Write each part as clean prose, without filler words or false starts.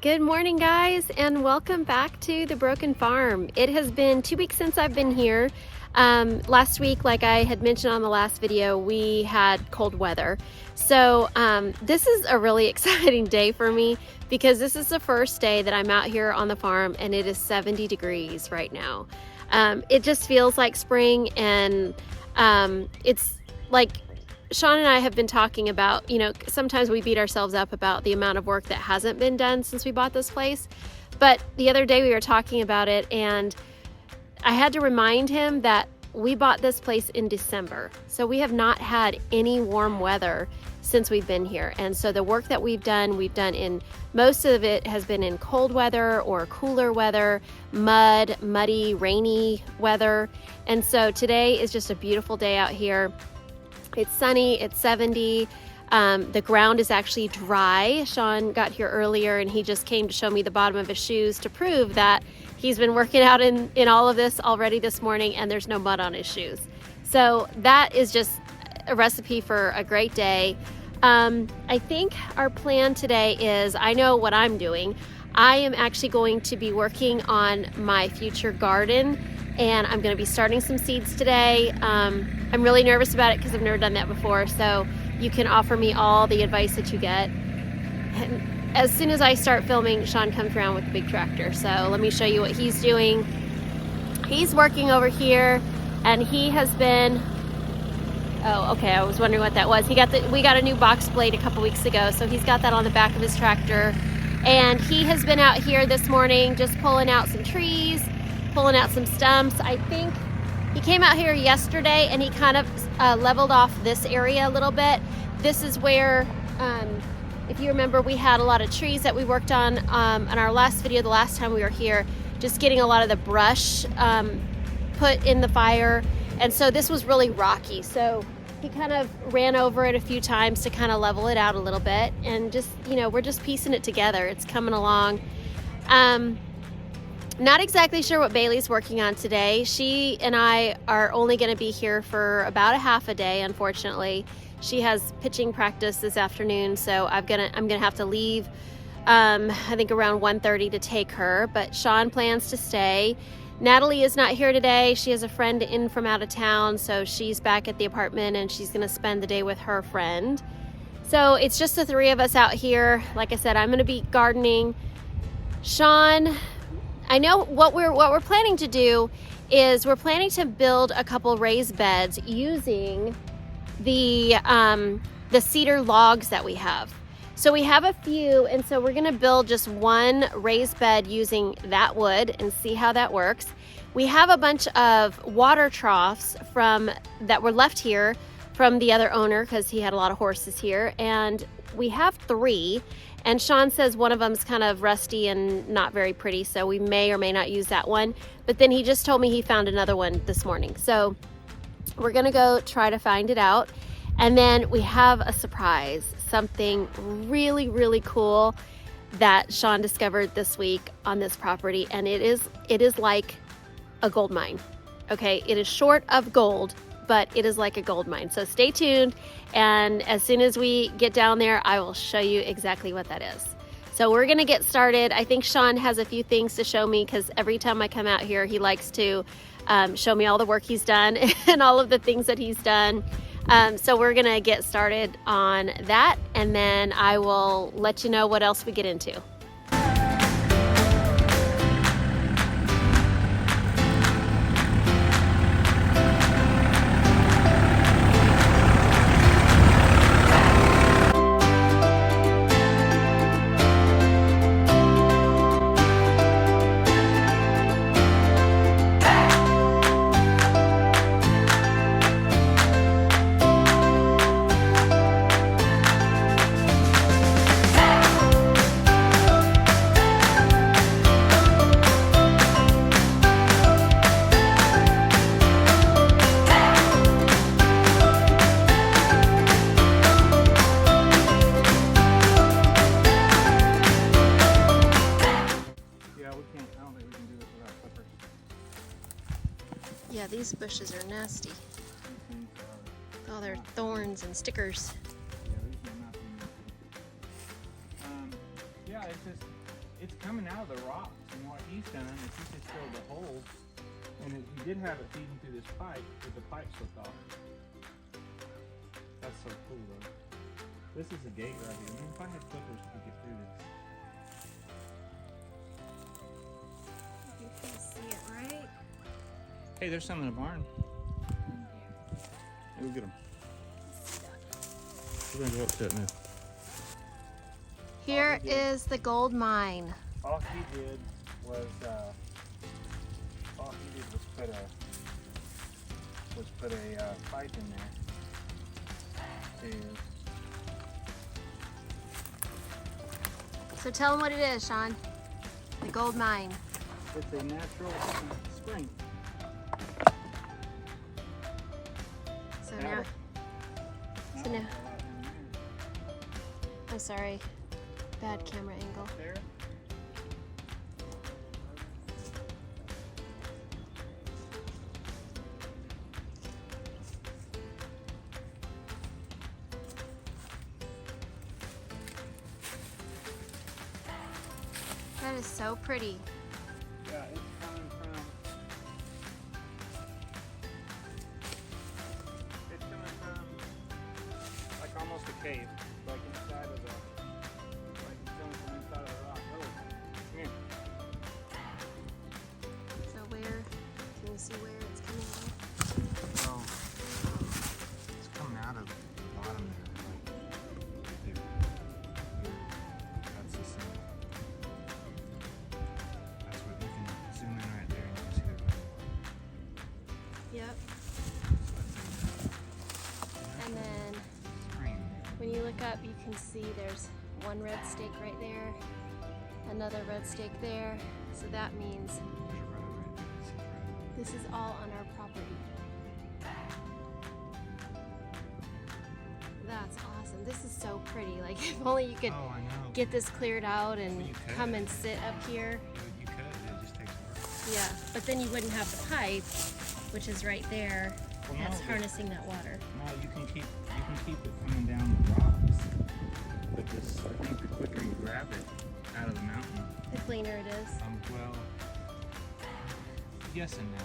Good morning, guys, and welcome back to the Broken Farm. It has been 2 weeks since I've been here. Last week, like I had mentioned on the last video, we had cold weather. So this is a really exciting day for me because this is the first day that I'm out here on the farm and it is 70 degrees right now. It just feels like spring, and it's like Shawn and I have been talking about, you know, sometimes we beat ourselves up about the amount of work that hasn't been done since we bought this place. But the other day we were talking about it, and I had to remind him that we bought this place in December. So we have not had any warm weather since we've been here. And so the work that we've done in, most of it has been in cold weather or cooler weather, muddy, rainy weather. And so today is just a beautiful day out here. It's sunny, it's 70. The ground is actually dry. Shawn got here earlier and he just came to show me the bottom of his shoes to prove that he's been working out in all of this already this morning and there's no mud on his shoes. So that is just a recipe for a great day. I think our plan today is, I know what I'm doing. I am actually going to be working on my future garden, and I'm going to be starting some seeds today. I'm really nervous about it because I've never done that before, so you can offer me all the advice that you get. And as soon as I start filming, Shawn comes around with the big tractor, so let me show you what he's doing. He's working over here, and he has been, oh, okay, I was wondering what that was. We got a new box blade a couple weeks ago, so he's got that on the back of his tractor. And he has been out here this morning just pulling out some trees, pulling out some stumps. I think he came out here yesterday and he kind of leveled off this area a little bit. This is where, if you remember, we had a lot of trees that we worked on our last video, the last time we were here, just getting a lot of the brush put in the fire. And so this was really rocky. So he kind of ran over it a few times to kind of level it out a little bit, and just, you know, we're just piecing it together. It's coming along. Not exactly sure what Bailey's working on today. She and I are only going to be here for about a half a day, unfortunately. She has pitching practice this afternoon, so I'm gonna have to leave I think around 1:30 to take her, but Shawn plans to stay. Natalie is not here today. She has a friend in from out of town, so she's back at the apartment and she's gonna spend the day with her friend. So it's just the three of us out here. Like I said, I'm gonna be gardening. Shawn, I know what we're planning to do is we're planning to build a couple raised beds using the cedar logs that we have. So we have a few, and so we're gonna build just one raised bed using that wood and see how that works. We have a bunch of water troughs that were left here from the other owner because he had a lot of horses here, and we have 3, and Shawn says one of them's kind of rusty and not very pretty, so we may or may not use that one. But then he just told me he found another one this morning, so we're gonna go try to find it out. And then we have a surprise, something really, really cool that Shawn discovered this week on this property, and it is like a gold mine. Okay, it is short of gold, but it is like a gold mine. So stay tuned, and as soon as we get down there, I will show you exactly what that is. So we're gonna get started. I think Shawn has a few things to show me because every time I come out here, he likes to show me all the work he's done and all of the things that he's done. So we're gonna get started on that, and then I will let you know what else we get into. Yeah, these bushes are nasty. Oh, they're thorns and stickers. Yeah, it's just it's coming out of the rocks, and what he's done is he just filled the holes, and he did have it feeding through this pipe, but the pipe slipped off. That's so cool though. This is a gate right here. I mean, if I had clippers, we could get through this. You can see it, right? Hey, there's some in the barn. Hey, we'll get them. We're gonna go up to it now. Here is the gold mine. All he did was put a pipe in there to. So tell them what it is, Shawn. The gold mine. It's a natural spring. So now. I'm sorry. Bad camera angle. There. That is so pretty. Yeah, it's coming from like almost a cave, like inside of the, like it's coming from inside of the rock. Oh, come here. So where, can you see where it's coming out? Oh, it's coming out of the bottom there, like there. That's the sun. That's what you can zoom in right there and you can see the Yep. And then spring. when you look up, you can see there's one red stake right there, another red stake there. So that means There's a road right there. It's a road. this is all on our property. That's awesome. This is so pretty. Like if only you could Oh, I know. get this cleared out and You could. come and sit up here. You could, it just takes work. Yeah, but then you wouldn't have the pipe, which is right there. Well, That's no, harnessing that water. No, you can keep it coming down the rocks. But this, I think the quicker you grab it out of the mountain, The cleaner it is. well, yes and no.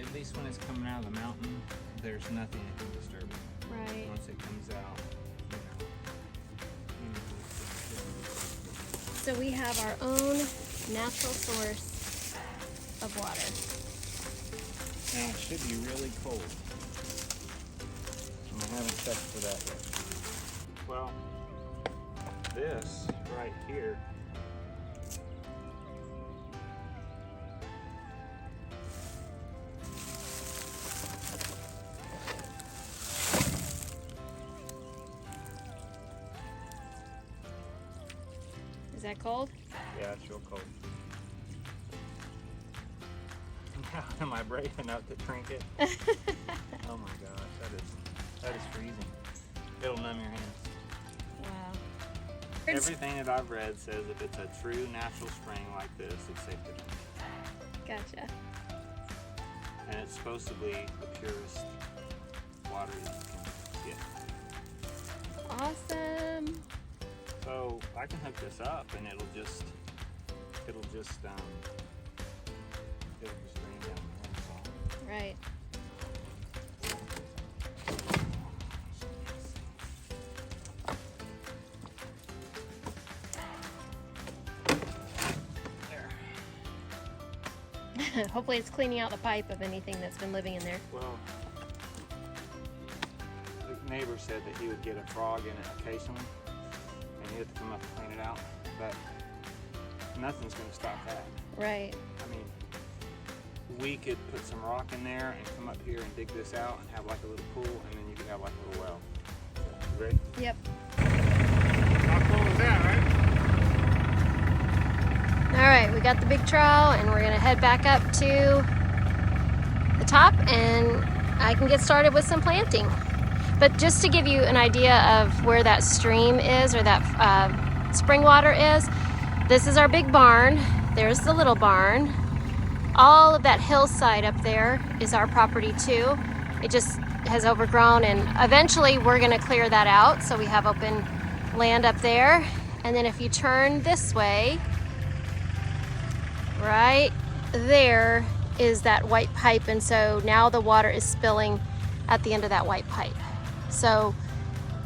At least when it's coming out of the mountain, there's nothing that can disturb it. Right. Once it comes out, you know. So we have our own natural source of water. Now it should be really cold. And I haven't checked for that yet. Well, this right here Is that cold? yeah, it's real cold. Am I brave enough to drink it? Oh my gosh, that is freezing. It'll numb your hands. Wow. Everything that I've read says if it's a true natural spring like this, it's safe to drink. Gotcha. And it's supposed to be the purest water you can get. Awesome. So I can hook this up and it'll just rain down there. So. Right. There. Hopefully it's cleaning out the pipe of anything that's been living in there. Well, the neighbor said that he would get a frog in it occasionally, and he had to come up and clean it out, but nothing's going to stop that. Right. I mean, we could put some rock in there and come up here and dig this out and have like a little pool, and then you could have like a little well. You ready? Yep. How cool is that, right? All right, we got the big trowel and we're gonna head back up to the top and I can get started with some planting. But just to give you an idea of where that stream is or that spring water is, this is our big barn. There's the little barn. All of that hillside up there is our property too. It just has overgrown and eventually we're gonna clear that out so we have open land up there. And then if you turn this way, right there is that white pipe. And so now the water is spilling at the end of that white pipe. So,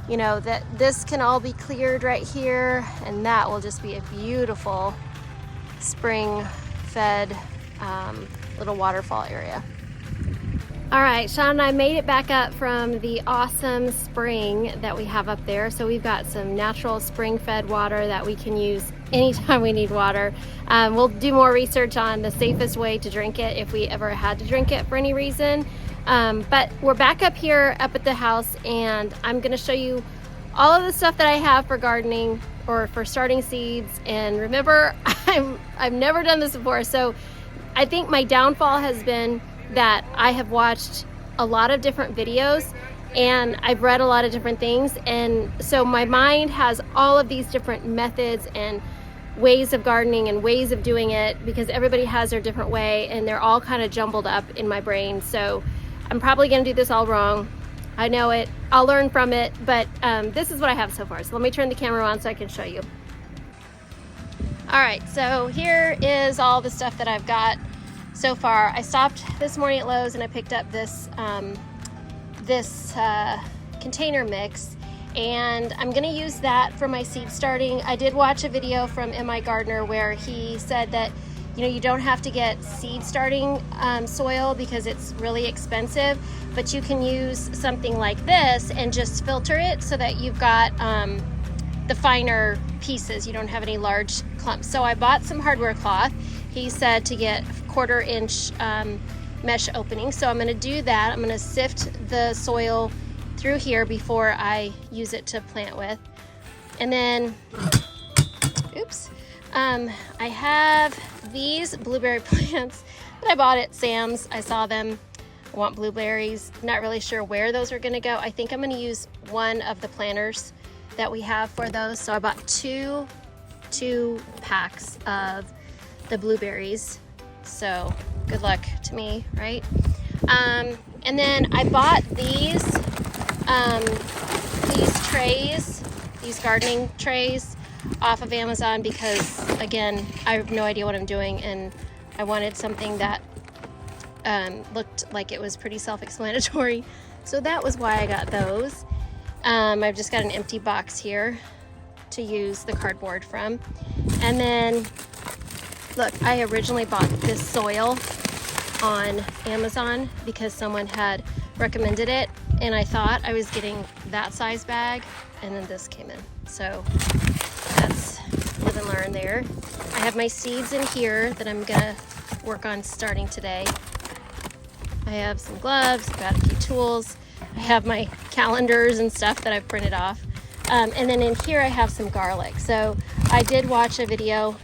you know, that this can all be cleared right here, and that will just be a beautiful spring fed little waterfall area. All right, Shawn and I made it back up from the awesome spring that we have up there. So we've got some natural spring fed water that we can use anytime we need water. We'll do more research on the safest way to drink it if we ever had to drink it for any reason. But we're back up here up at the house, and I'm gonna show you all of the stuff that I have for gardening or for starting seeds. And remember, I've never done this before, so I think my downfall has been that I have watched a lot of different videos and I've read a lot of different things, and so my mind has all of these different methods and ways of gardening and ways of doing it, because everybody has their different way and they're all kind of jumbled up in my brain. So I'm probably gonna do this all wrong. I know it, I'll learn from it, but this is what I have so far. So let me turn the camera on so I can show you. All right, so here is all the stuff that I've got so far. I stopped this morning at Lowe's and I picked up this container mix, and I'm gonna use that for my seed starting. I did watch a video from M.I. Gardener where he said that, you know, you don't have to get seed starting soil because it's really expensive, but you can use something like this and just filter it so that you've got the finer pieces. You don't have any large clumps. So I bought some hardware cloth. He said to get 1/4 inch mesh opening. So I'm gonna do that. I'm gonna sift the soil through here before I use it to plant with. And then, oops, I have these blueberry plants that I bought at Sam's. I saw them. I want blueberries. Not really sure where those are gonna go. I think I'm gonna use one of the planters that we have for those. So I bought two packs of the blueberries. So good luck to me, right? And then I bought these trays, these gardening trays off of Amazon because, again, I have no idea what I'm doing and I wanted something that looked like it was pretty self-explanatory. So that was why I got those. I've just got an empty box here to use the cardboard from. And then, look, I originally bought this soil on Amazon because someone had recommended it, and I thought I was getting that size bag, and then this came in. So that's live and learn there. I have my seeds in here that I'm gonna work on starting today. I have some gloves, I've got a few tools, I have my calendars and stuff that I've printed off. And then in here I have some garlic. So I did watch a video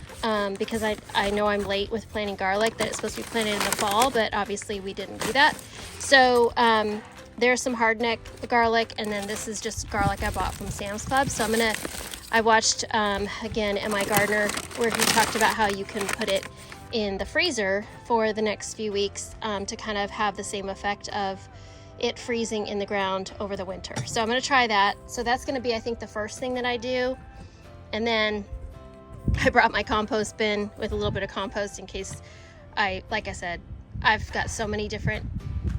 because I know I'm late with planting garlic, that it's supposed to be planted in the fall, but obviously we didn't do that. So there's some hardneck garlic, and then this is just garlic I bought from Sam's Club. So I watched, again, M.I. Gardener, where he talked about how you can put it in the freezer for the next few weeks to kind of have the same effect of it freezing in the ground over the winter. So I'm gonna try that. So that's gonna be, I think, the first thing that I do. And then I brought my compost bin with a little bit of compost in case like I said, I've got so many different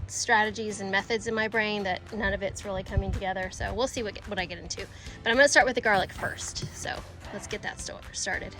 strategies and methods in my brain that none of it's really coming together. So we'll see what I get into. But I'm gonna start with the garlic first. So let's get that started.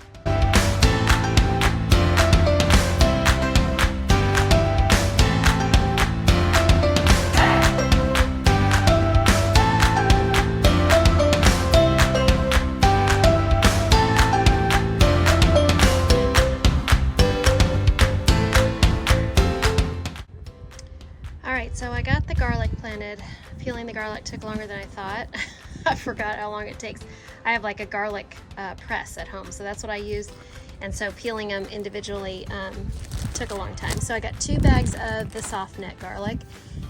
So I got the garlic planted. Peeling the garlic took longer than I thought. I forgot how long it takes. I have like a garlic press at home, so that's what I used. And so peeling them individually took a long time. So I got 2 bags of the soft neck garlic.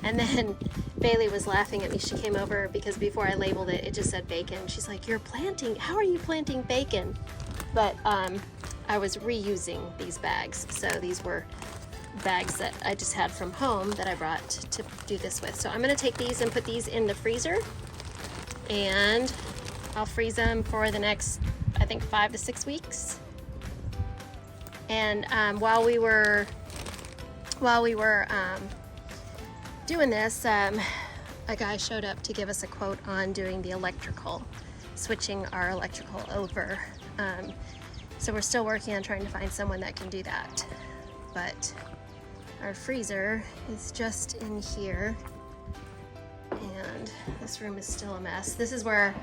And then Bailey was laughing at me. She came over because before I labeled it, it just said bacon. She's like, how are you planting bacon? But I was reusing these bags. So these were bags that I just had from home that I brought to do this with. So I'm gonna take these and put these in the freezer, and I'll freeze them for the next, I think, 5 to 6 weeks. And while we were doing this, a guy showed up to give us a quote on doing the electrical, switching our electrical over. So we're still working on trying to find someone that can do that. But our freezer is just in here, and this room is still a mess. This is where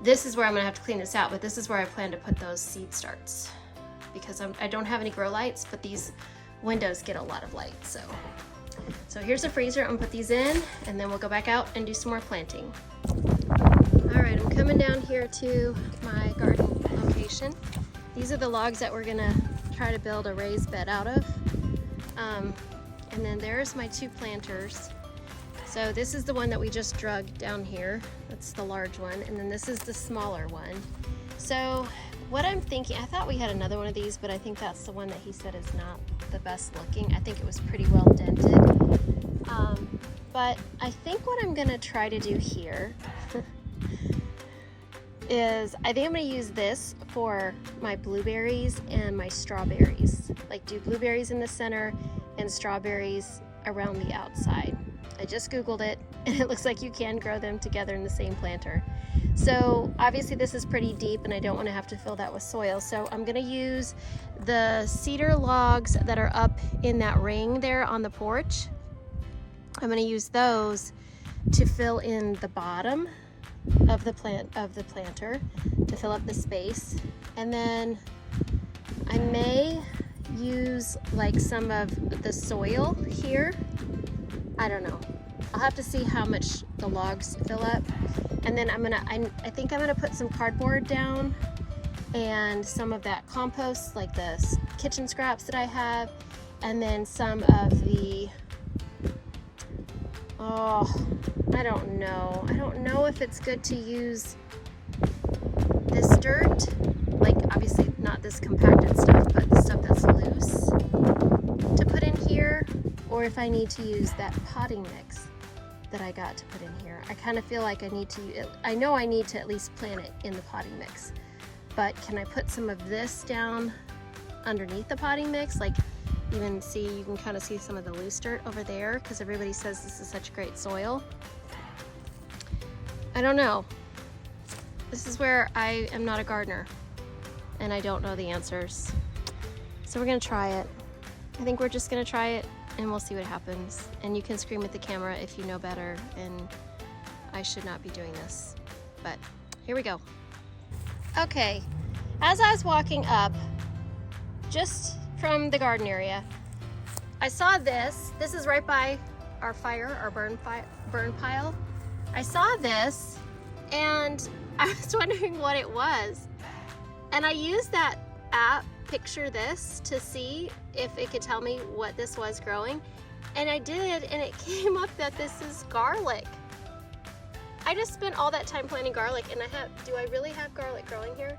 I'm gonna have to clean this out, but this is where I plan to put those seed starts, because I don't have any grow lights, but these windows get a lot of light. So here's the freezer. I'm gonna put these in, and then we'll go back out and do some more planting. All right, I'm coming down here to my garden location. These are the logs that we're gonna try to build a raised bed out of. And then there's my 2 planters. So this is the one that we just drug down here. That's the large one. And then this is the smaller one. So what I'm thinking, I thought we had another one of these, but I think that's the one that he said is not the best looking. I think it was pretty well dented. But I think what I'm gonna try to do here is, I think I'm gonna use this for my blueberries and my strawberries. Like, do blueberries in the center and strawberries around the outside. I just Googled it, and it looks like you can grow them together in the same planter. So obviously this is pretty deep, and I don't want to have to fill that with soil. So I'm gonna use the cedar logs that are up in that ring there on the porch. I'm gonna use those to fill in the bottom of the planter to fill up the space. And then I may use like some of the soil here. I don't know. I'll have to see how much the logs fill up. And then I think I'm gonna put some cardboard down and some of that compost, like the kitchen scraps that I have, and then some of the, I don't know. I don't know if it's good to use this dirt, like obviously not this compacted stuff, but the stuff that's loose to put in here, or if I need to use that potting mix that I got to put in here. I kind of feel like I know I need to at least plant it in the potting mix, but can I put some of this down underneath the potting mix? Like, you can kind of see some of the loose dirt over there, because everybody says this is such great soil. I don't know. This is where I am not a gardener, and I don't know the answers. So we're gonna try it. I think we're just gonna try it, and we'll see what happens. And you can scream at the camera if you know better, and I should not be doing this. But here we go. Okay, as I was walking up, just from the garden area, I saw this. This is right by our burn pile. I saw this, and I was wondering what it was. And I used that app, Picture This, to see if it could tell me what this was growing. And I did, and it came up that this is garlic. I just spent all that time planting garlic, and do I really have garlic growing here?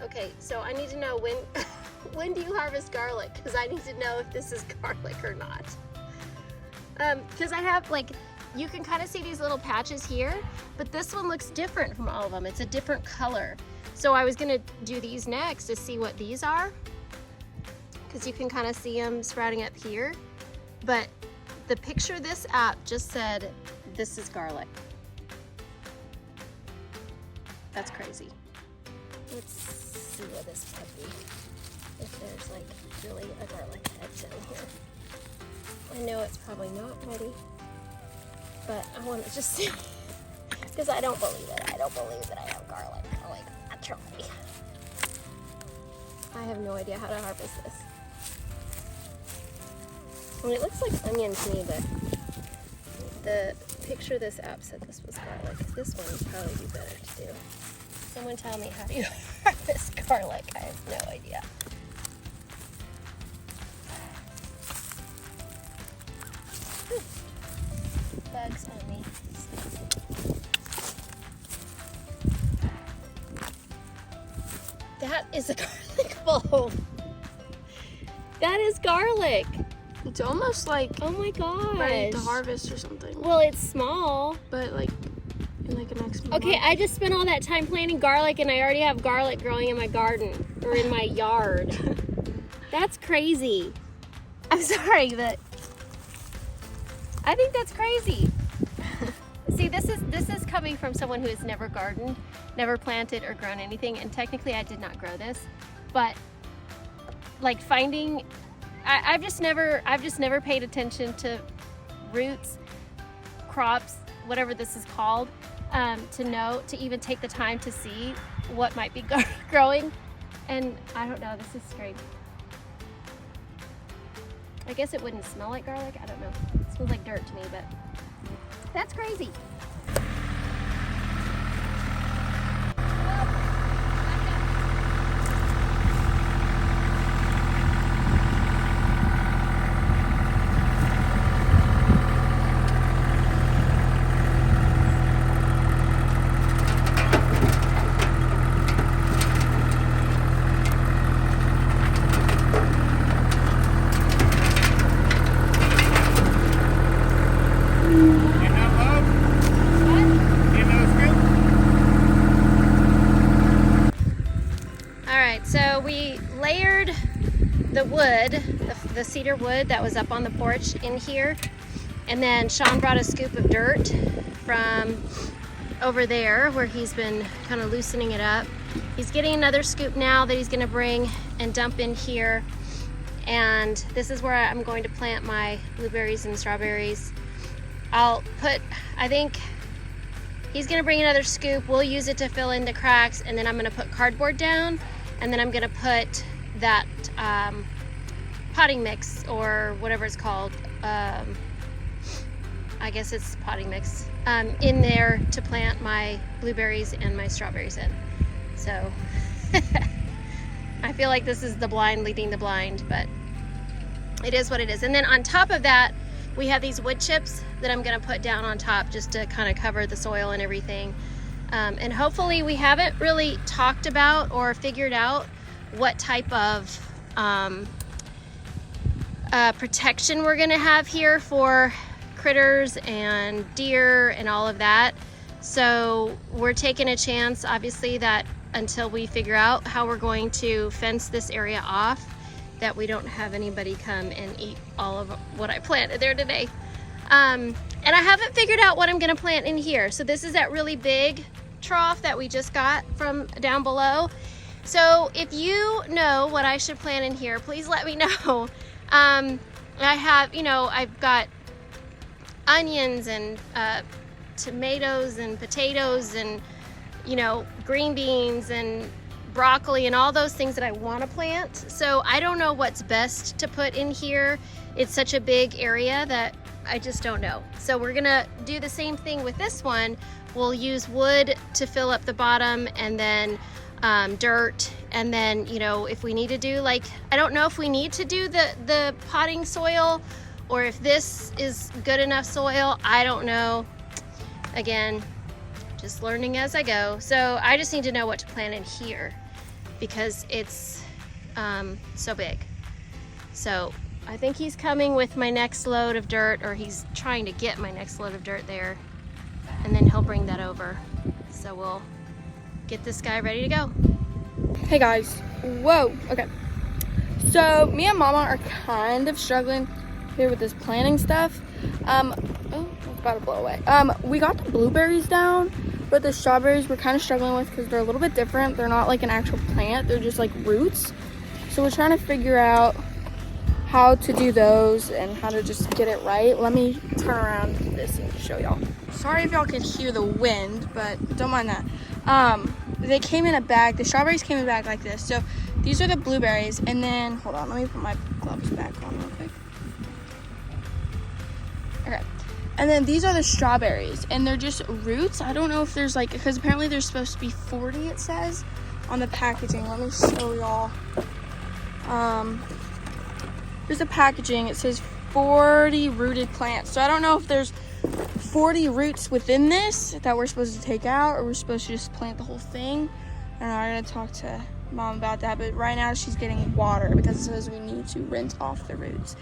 Okay, so I need to know when do you harvest garlic? Because I need to know if this is garlic or not. Because I have, like, you can kind of see these little patches here, but this one looks different from all of them. It's a different color. So I was gonna do these next to see what these are, because you can kind of see them sprouting up here. But the Picture This app just said, this is garlic. That's crazy. Let's see what this could be. If there's like really a garlic head down here. I know it's probably not ready, but I want to just see, because I don't believe it. I don't believe that I have garlic. Like, naturally. I have no idea how to harvest this. Well, it looks like onion to me, but the Picture This app said this was garlic. This one would probably be better to do. Someone tell me how do you harvest garlic? I have no idea. Bugs on me. That is a garlic bulb. That is garlic. It's almost like, oh my gosh, ready to harvest or something. Well, it's small, but like in like an next few Okay, months. I just spent all that time planting garlic and I already have garlic growing in my garden or in my yard. That's crazy. I'm sorry, but I think that's crazy. See, this is coming from someone who has never gardened, never planted or grown anything, and technically I did not grow this, but like finding, I've just never paid attention to roots, crops, whatever this is called, to even take the time to see what might be growing. And I don't know, this is strange. I guess it wouldn't smell like garlic, I don't know. It smells like dirt to me, but that's crazy. So we layered the wood, the cedar wood that was up on the porch in here, and then Shawn brought a scoop of dirt from over there where he's been kind of loosening it up. He's getting another scoop now that he's going to bring and dump in here, and this is where I'm going to plant my blueberries and strawberries. I think he's going to bring another scoop. We'll use it to fill in the cracks, and then I'm going to put cardboard down. And then I'm gonna put that potting mix, or whatever it's called, I guess it's potting mix, in there to plant my blueberries and my strawberries in. So I feel like this is the blind leading the blind, but it is what it is. And then on top of that, we have these wood chips that I'm gonna put down on top just to kind of cover the soil and everything. And hopefully we haven't really talked about or figured out what type of protection we're gonna have here for critters and deer and all of that. So we're taking a chance, obviously, that until we figure out how we're going to fence this area off, that we don't have anybody come and eat all of what I planted there today. And I haven't figured out what I'm gonna plant in here. So this is that really big trough that we just got from down below. So if you know what I should plant in here, please let me know. I have, I've got onions and tomatoes and potatoes and, green beans and broccoli and all those things that I want to plant. So I don't know what's best to put in here. It's such a big area that I just don't know. So we're gonna do the same thing with this one. We'll use wood to fill up the bottom, and then dirt, and then if we need to do, like, I don't know if we need to do the potting soil or if this is good enough soil. I don't know. Again, just learning as I go. So I just need to know what to plant in here because it's so big. So I think he's coming with my next load of dirt, or he's trying to get my next load of dirt there, and then he'll bring that over. So we'll get this guy ready to go. Hey guys, whoa, okay. So me and Mama are kind of struggling here with this planting stuff. Oh, it's about to blow away. We got the blueberries down, but the strawberries we're kind of struggling with because they're a little bit different. They're not like an actual plant, they're just like roots. So we're trying to figure out how to do those and how to just get it right. Let me turn around this and show y'all. Sorry if y'all can hear the wind, but don't mind that. They came in a bag. The strawberries came in a bag like this. So these are the blueberries, and then hold on, let me put my gloves back on real quick. Okay, and then these are the strawberries, and they're just roots. I don't know if there's like, because apparently there's supposed to be 40, it says on the packaging. Let me show y'all. Here's the packaging. It says 40 rooted plants. So I don't know if there's 40 roots within this that we're supposed to take out, or we're supposed to just plant the whole thing. I don't know, I'm gonna talk to Mom about that, but right now she's getting water because it says we need to rinse off the roots.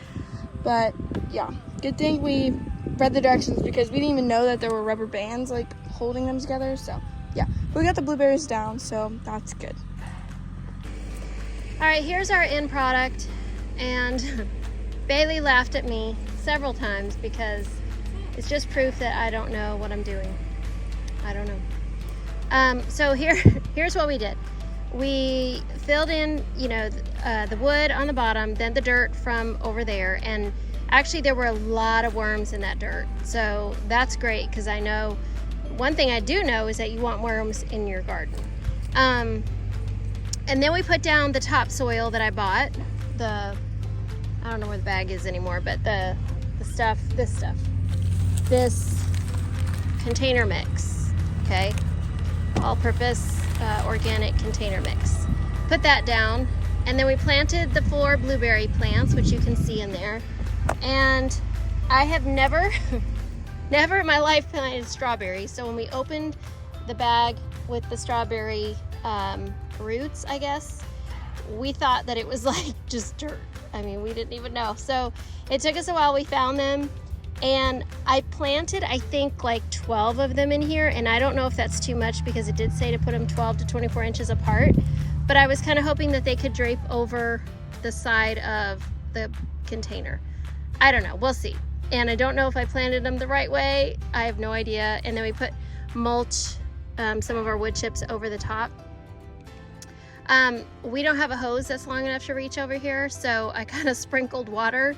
But yeah, good thing we read the directions because we didn't even know that there were rubber bands like holding them together. So yeah, but we got the blueberries down, so that's good. All right, here's our end product, and Bailey laughed at me several times because it's just proof that I don't know what I'm doing. I don't know. So here's what we did. We filled in, the wood on the bottom, then the dirt from over there, and actually there were a lot of worms in that dirt. So that's great because I know, one thing I do know is that you want worms in your garden. And then we put down the topsoil that I bought. I don't know where the bag is anymore, but this container mix, okay? All-purpose organic container mix. Put that down, and then we planted the 4 blueberry plants, which you can see in there. And I have never in my life planted strawberries. So when we opened the bag with the strawberry roots, I guess, we thought that it was like just dirt. I mean, we didn't even know. So it took us a while. We found them, and I planted, I think, like 12 of them in here, and I don't know if that's too much because it did say to put them 12 to 24 inches apart, but I was kind of hoping that they could drape over the side of the container. I don't know, we'll see. And I don't know if I planted them the right way. I have no idea. And then we put mulch, some of our wood chips over the top. We don't have a hose that's long enough to reach over here, so I kind of sprinkled water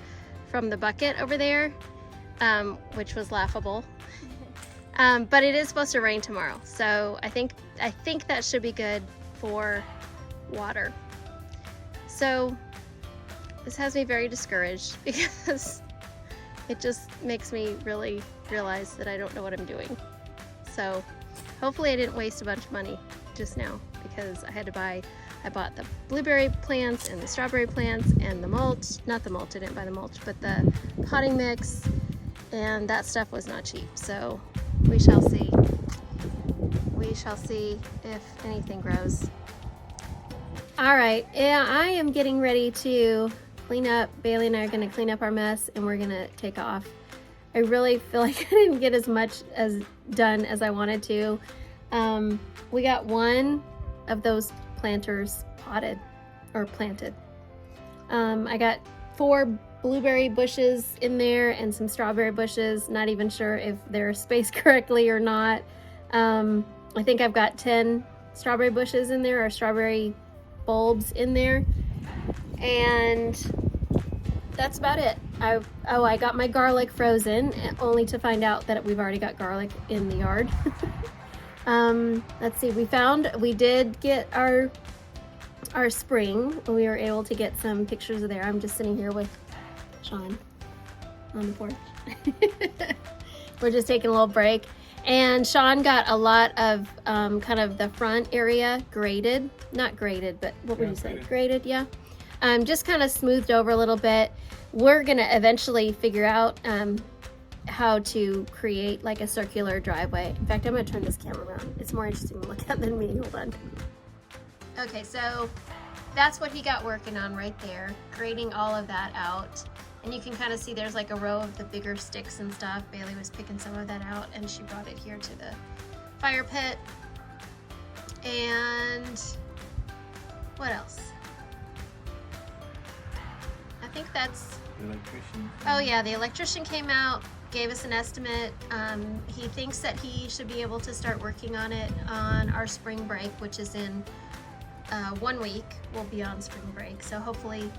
from the bucket over there, which was laughable. But it is supposed to rain tomorrow, so I think that should be good for water. So this has me very discouraged because it just makes me really realize that I don't know what I'm doing. So hopefully I didn't waste a bunch of money just now because I bought the blueberry plants and the strawberry plants and the mulch, not the mulch, I didn't buy the mulch, but the potting mix, and that stuff was not cheap. So we shall see. We shall see if anything grows. All right, yeah, I am getting ready to clean up. Bailey and I are gonna clean up our mess and we're gonna take off. I really feel like I didn't get as much done as I wanted to. We got one of those planters planted. I got 4 blueberry bushes in there and some strawberry bushes. Not even sure if they're spaced correctly or not. I think I've got 10 strawberry bushes in there, or strawberry bulbs in there, and that's about it. I got my garlic frozen, only to find out that we've already got garlic in the yard. Let's see, we did get our spring. We were able to get some pictures of there. I'm just sitting here with Shawn on the porch. We're just taking a little break, and Shawn got a lot of kind of the front area graded, not graded, but what would you say? Graded, yeah. Just kind of smoothed over a little bit. We're gonna eventually figure out how to create like a circular driveway. In fact, I'm gonna turn this camera around. It's more interesting to look at than me. Hold on. Okay, so that's what he got working on right there, grading all of that out. And you can kind of see there's like a row of the bigger sticks and stuff. Bailey was picking some of that out and she brought it here to the fire pit. And what else? I think that's... The electrician. Oh yeah, the electrician came out, gave us an estimate. He thinks that he should be able to start working on it on our spring break, which is in 1 week. We'll be on spring break, so hopefully...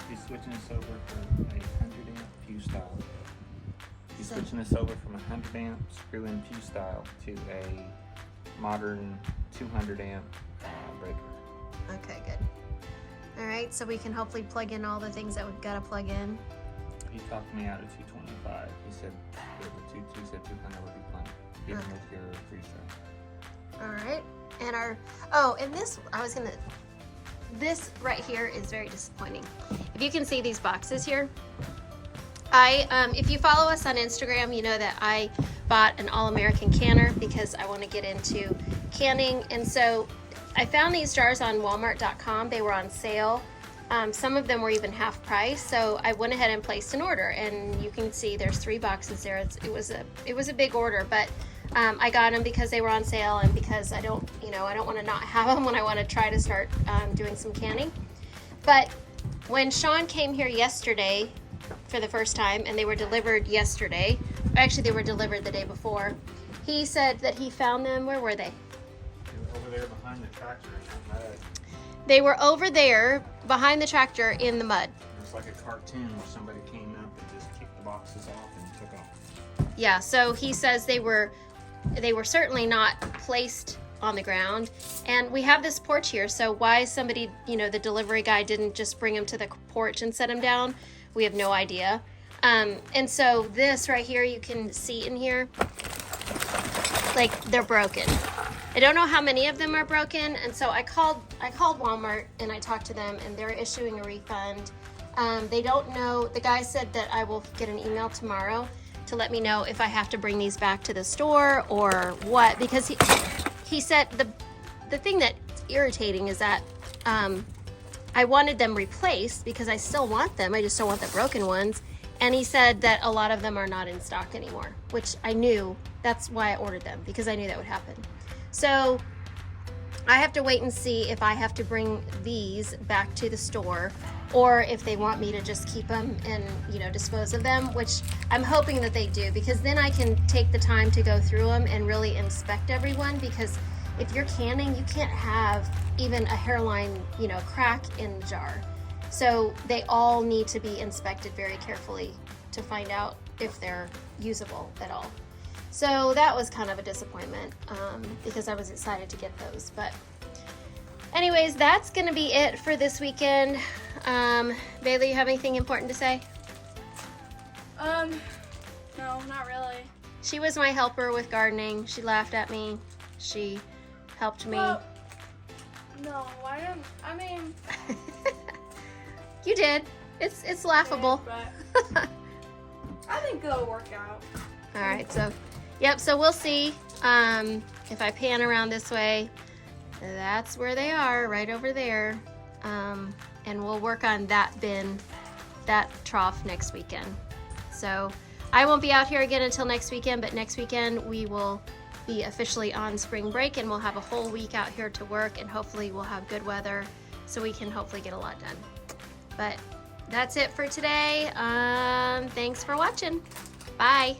He's switching us over from a 100 amp fuse style. He's switching us over from a 100 amp screw-in fuse style to a modern 200 amp breaker. Okay, good. All right, so we can hopefully plug in all the things that we've got to plug in. He talked me out of 225. He said the 200 would be plenty, even with your freezer. All right, and this right here is very disappointing. If you can see these boxes here, if you follow us on Instagram, you know that I bought an All-American canner because I want to get into canning. And so I found these jars on walmart.com. They were on sale Some of them were even half price, so I went ahead and placed an order, and you can see there's 3 boxes there. It was a big order, but I got them because they were on sale, and because I don't want to not have them when I want to try to start doing some canning. But when Shawn came here yesterday for the first time, and they were delivered yesterday, actually they were delivered the day before, he said that he found them. Where were they? They were over there behind the tractor in that mud. They were over there behind the tractor in the mud. It was like a cartoon where somebody came up and just kicked the boxes off and took off. Yeah, so he says they were certainly not placed on the ground, and we have this porch here, so why somebody, the delivery guy didn't just bring them to the porch and set them down, we have no idea. And so this right here, you can see in here, like, they're broken. I don't know how many of them are broken, and so I called Walmart and I talked to them, and they're issuing a refund. They don't know. The guy said that I will get an email tomorrow to let me know if I have to bring these back to the store or what, because he said the thing that's irritating is that I wanted them replaced because I still want them. I just don't want the broken ones. And he said that a lot of them are not in stock anymore, which I knew. That's why I ordered them, because I knew that would happen. So I have to wait and see if I have to bring these back to the store, or if they want me to just keep them and dispose of them, which I'm hoping that they do, because then I can take the time to go through them and really inspect everyone. Because if you're canning, you can't have even a hairline crack in the jar. So they all need to be inspected very carefully to find out if they're usable at all. So that was kind of a disappointment, because I was excited to get those. But anyways, that's gonna be it for this weekend. Bailey, you have anything important to say? No, not really. She was my helper with gardening. She laughed at me. She helped me. Well, no, I mean, You did. It's laughable. but I think it'll work out. All right, so yep, so we'll see. If I pan around this way, that's where they are, right over there. And we'll work on that bin, that trough next weekend. So I won't be out here again until next weekend, but next weekend we will be officially on spring break, and we'll have a whole week out here to work, and hopefully we'll have good weather so we can hopefully get a lot done. But that's it for today. Thanks for watching. Bye.